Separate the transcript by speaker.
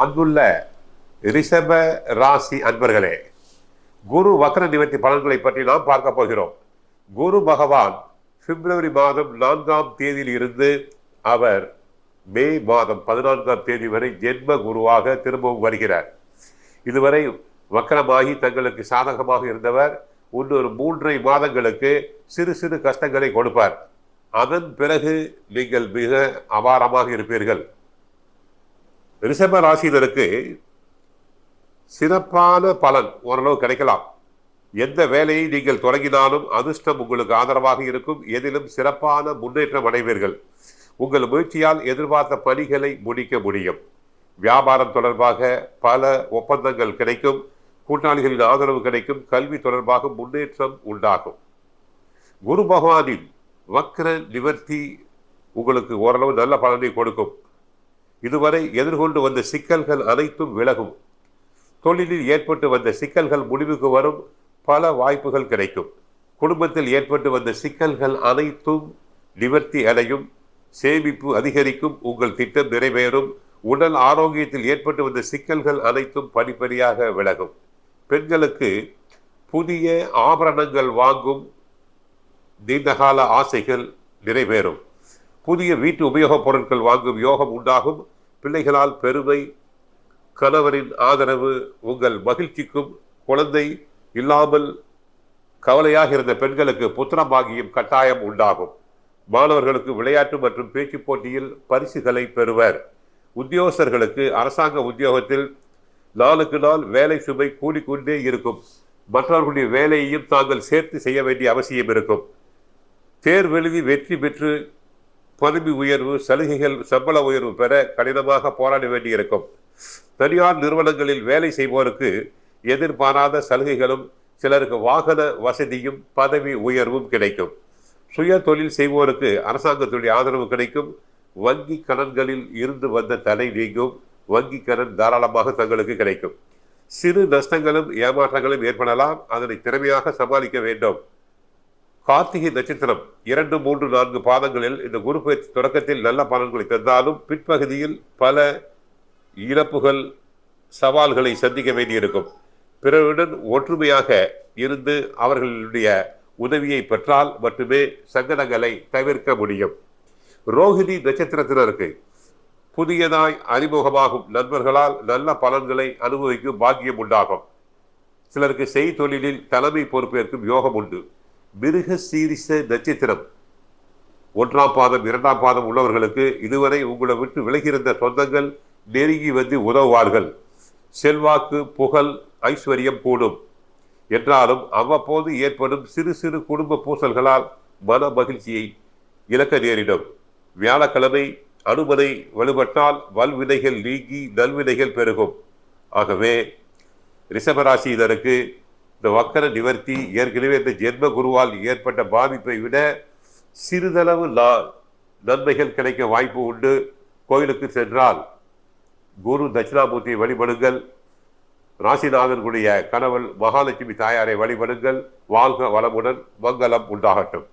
Speaker 1: அன்புள்ள ரிஷப ராசி அன்பர்களே, குரு வக்ர நிவர்த்தி பலன்களை பற்றி நாம் பார்க்க போகிறோம். குரு பகவான் பிப்ரவரி மாதம் 4ஆம் தேதியில் இருந்து அவர் மே மாதம் 14ஆம் தேதி வரை ஜென்ம குருவாக திரும்பவும் வருகிறார். இதுவரை வக்கரமாகி தங்களுக்கு சாதகமாக இருந்தவர் இன்னொரு 3.5 மாதங்களுக்கு சிறு சிறு கஷ்டங்களை கொடுப்பார். அதன் பிறகு நீங்கள் மிக அபாரமாக இருப்பீர்கள். ரிஷப ராசியினருக்கு சிறப்பான பலன் ஓரளவு கிடைக்கலாம். எந்த வேலையை நீங்கள் தொடங்கினாலும் அதிர்ஷ்டம் உங்களுக்கு ஆதரவாக இருக்கும். எதிலும் சிறப்பான முன்னேற்றம் அடைவீர்கள். உங்கள் முயற்சியால் எதிர்பார்த்த பணிகளை முடிக்க முடியும். வியாபாரம் தொடர்பாக பல ஒப்பந்தங்கள் கிடைக்கும். கூட்டாளிகளின் ஆதரவு கிடைக்கும். கல்வி தொடர்பாக முன்னேற்றம் உண்டாகும். குரு பகவானின் வக்ர நிவர்த்தி உங்களுக்கு ஓரளவு நல்ல பலனை கொடுக்கும். இதுவரை எதிர்கொண்டு வந்த சிக்கல்கள் அனைத்தும் விலகும். தொழிலில் ஏற்பட்டு வந்த சிக்கல்கள் முடிவுக்கு வரும். பல வாய்ப்புகள் கிடைக்கும். குடும்பத்தில் ஏற்பட்டு வந்த சிக்கல்கள் அனைத்தும் நிவர்த்தி அடையும். சேமிப்பு அதிகரிக்கும். உங்கள் திட்டம் நிறைவேறும். உடல் ஆரோக்கியத்தில் ஏற்பட்டு வந்த சிக்கல்கள் அனைத்தும் படிப்படியாக விலகும். பெண்களுக்கு புதிய ஆபரணங்கள் வாங்கும் நீண்டகால ஆசைகள் நிறைவேறும். புதிய வீட்டு உபயோகப் பொருட்கள் வாங்கும் யோகம் உண்டாகும். பிள்ளைகளால் பெருமை, கணவரின் ஆதரவு உங்கள் மகிழ்ச்சிக்கும். குழந்தை இல்லாமல் கவலையாக இருந்த பெண்களுக்கு புத்திரபாகியம் கட்டாயம் உண்டாகும். மாணவர்களுக்கு விளையாட்டு மற்றும் பேச்சு போட்டியில் பரிசுகளை பெறுவர். உத்தியோகஸ்தர்களுக்கு அரசாங்க உத்தியோகத்தில் நாளுக்கு நாள் வேலை சுமை கூடிக்கொண்டே இருக்கும். மற்றவர்களுடைய வேலையையும் தாங்கள் சேர்த்து செய்ய வேண்டிய அவசியம் இருக்கும். தேர்வெழுதி வெற்றி பெற்று பதவி உயர்வு, சலுகைகள், சம்பள உயர்வு பெற கடினமாக போராட வேண்டியிருக்கும். தனியார் நிறுவனங்களில் வேலை செய்வோருக்கு எதிர்பாராத சலுகைகளும், சிலருக்கு வாகன வசதியும் பதவி உயர்வும் கிடைக்கும். சுய தொழில் செய்வோருக்கு அரசாங்கத்துடைய ஆதரவு கிடைக்கும். வங்கி கடன்களில் இருந்து வந்த தடை நீங்கும். வங்கி கடன் தாராளமாக தங்களுக்கு கிடைக்கும். சிறு நஷ்டங்களும் ஏமாற்றங்களும் ஏற்படலாம். அதனை திறமையாக சமாளிக்க வேண்டும். கார்த்திகை நட்சத்திரம் 2, 3, 4 பாதங்களில் இந்த குரு பயிற்சி தொடக்கத்தில் நல்ல பலன்களை தந்தாலும் பிற்பகுதியில் பல இழப்புகள், சவால்களை சந்திக்க வேண்டியிருக்கும். பிறருடன் ஒற்றுமையாக இருந்து அவர்களுடைய உதவியை பெற்றால் மட்டுமே சங்கடங்களை தவிர்க்க முடியும். ரோஹிணி நட்சத்திரத்தினருக்கு புதியதாய் அறிமுகமாகும் நண்பர்களால் நல்ல பலன்களை அனுபவிக்கும் பாக்கியம் உண்டாகும். சிலருக்கு செய்தொழிலில் தலைமை பொறுப்பேற்கும் யோகம் உண்டு. மிருக சீரிச நட்சத்திரம் 1ஆம் பாதம் 2ஆம் பாதம் உள்ளவர்களுக்கு இதுவரை உங்களை விட்டு விலகியிருந்த சொந்தங்கள் நெருங்கி வந்து உதவுவார்கள். செல்வாக்கு, புகழ், ஐஸ்வர்யம் கூடும். என்றாலும் அவ்வப்போது ஏற்படும் சிறு சிறு குடும்ப பூசல்களால் மன மகிழ்ச்சியை இழக்க நேரிடும். வியாழக்கிழமை அனுமனை வலுப்பட்டால் வல்வினைகள் நீங்கி நல்வினைகள் பெருகும். ஆகவே ரிஷபராசியினருக்கு இந்த வக்கர நிவர்த்தி ஏற்கனவே இந்த ஜென்ம குருவால் ஏற்பட்ட பாதிப்பை விட சிறிதளவு நன்மைகள் கிடைக்க வாய்ப்பு உண்டு. கோயிலுக்கு சென்றால் குரு தட்சிணாமூர்த்தியை வழிபடுங்கள். ராசிநாதனுடைய கணவன் மகாலட்சுமி தாயாரை வழிபடுங்கள். வாழ்க வளமுடன், மங்களம் உண்டாகட்டும்.